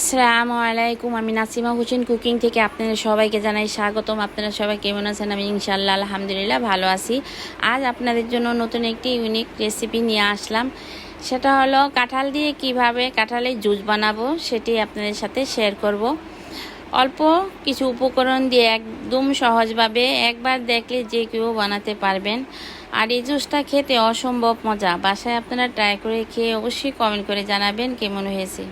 আসসালামু আলাইকুম। আমি নাসিমা হোসেন কুকিং থেকে আপনাদের সবাইকে জানাই স্বাগতম। আপনারা সবাই কেমন আছেন? আমি ইনশাআল্লাহ আলহামদুলিল্লাহ ভালো আছি। আজ আপনাদের জন্য নতুন একটি ইউনিক রেসিপি নিয়ে আসলাম। সেটা হলো কাঁঠাল দিয়ে কিভাবে কাঁঠালের জুস বানাবো সেটি আপনাদের সাথে শেয়ার করব। অল্প কিছু উপকরণ দিয়ে একদম সহজভাবে একবার দেখলে যে কেউ বানাতে পারবেন। আর এই জুসটা খেতে অসম্ভব মজা। বাসায় আপনারা ট্রাই করে খেয়ে অবশ্যই কমেন্ট করে জানাবেন কেমন হয়েছে।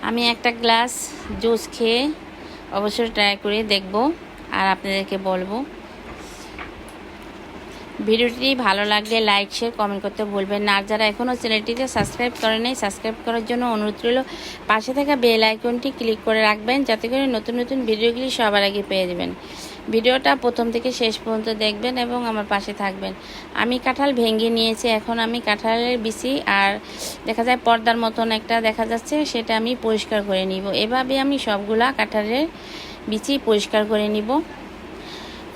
আমি একটা গ্লাস জুস খেয়ে অবশ্যই ট্রাই করে দেখব আর আপনাদেরকে বলবো। ভিডিওটি ভালো লাগলে লাইক শেয়ার কমেন্ট করতে ভুলবেন না। আর যারা এখনও চ্যানেলটিতে সাবস্ক্রাইব করে নেই সাবস্ক্রাইব করার জন্য অনুরোধ রইল। পাশে থাকা বেল আইকনটি ক্লিক করে রাখবেন যাতে করে নতুন নতুন ভিডিওগুলি সবার আগে পেয়ে যাবেন। ভিডিওটা প্রথম থেকে শেষ পর্যন্ত দেখবেন এবং আমার পাশে থাকবেন। আমি কাঁঠাল ভেঙে নিয়েছি। এখন আমি কাঁঠালের বিচি আর দেখা যায় পর্দার মতন একটা দেখা যাচ্ছে সেটা আমি পরিষ্কার করে নিব। এভাবে আমি সবগুলা কাঁঠালের বিচি পরিষ্কার করে নিব।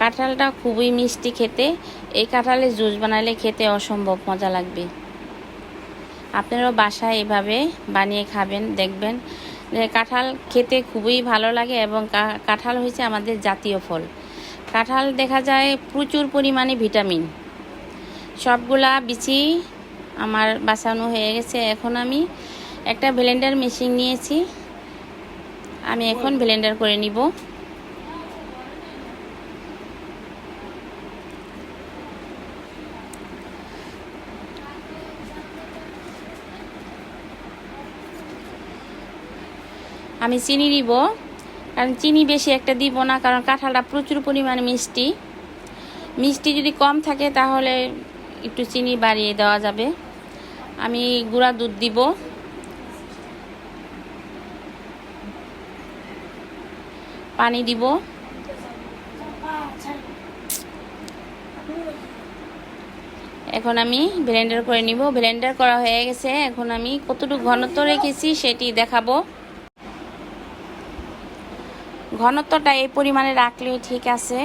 কাঁঠালটা খুবই মিষ্টি খেতে। এই কাঁঠালের জুস বানালে খেতে অসম্ভব মজা লাগবে। আপনারাও বাসায় এভাবে বানিয়ে খাবেন, দেখবেন যে কাঁঠাল খেতে খুবই ভালো লাগে। এবং কাঁঠাল হচ্ছে আমাদের জাতীয় ফল। কাঁঠাল দেখা যায় প্রচুর পরিমাণে ভিটামিন। সবগুলা বিচি আমার বাছানো হয়ে গেছে। এখন আমি একটা ব্লেন্ডার মেশিন নিয়েছি। আমি এখন ব্লেন্ডার করে নিব। আমি চিনি দিব, কারণ চিনি বেশি একটা দিব না, কারণ কাঁঠালটা প্রচুর পরিমাণে মিষ্টি। মিষ্টি যদি কম থাকে তাহলে একটু চিনি বাড়িয়ে দেওয়া যাবে। আমি গুঁড়া দুধ দিব, পানি দিব। এখন আমি ব্লেন্ডার করে নিব। ব্লেন্ডার করা হয়ে গেছে। এখন আমি কতটুকু ঘনত্ব রেখেছি সেটি দেখাবো। ঘনত্বটা এই পরিমাণে রাখলেই ঠিক আছে।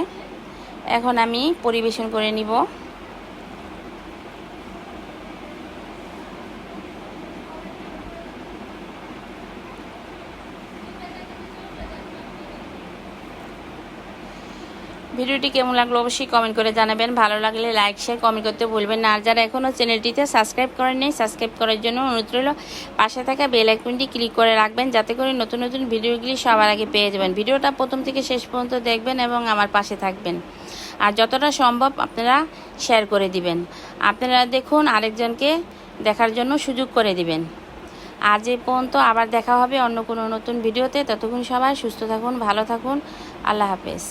এখন আমি পরিবেশন করে নিব। ভিডিওটি কেমন লাগলো অবশ্যই কমেন্ট করে জানাবেন। ভালো লাগলে লাইক শেয়ার কমেন্ট করতে ভুলবেন না। আর যারা এখনও চ্যানেলটিতে সাবস্ক্রাইব করেন নেই সাবস্ক্রাইব করার জন্য অনুরোধ রইল। পাশে থাকা বেল আইকনটি ক্লিক করে রাখবেন যাতে করে নতুন নতুন ভিডিওগুলি সবার আগে পেয়ে যাবেন। ভিডিওটা প্রথম থেকে শেষ পর্যন্ত দেখবেন এবং আমার পাশে থাকবেন। আর যতটা সম্ভব আপনারা শেয়ার করে দিবেন। আপনারা দেখুন, আরেকজনকে দেখার জন্য সুযোগ করে দিবেন। আজ এই পর্যন্ত, আবার দেখা হবে অন্য কোনো নতুন ভিডিওতে। ততক্ষণ সবাই সুস্থ থাকুন, ভালো থাকুন। আল্লাহ হাফেজ।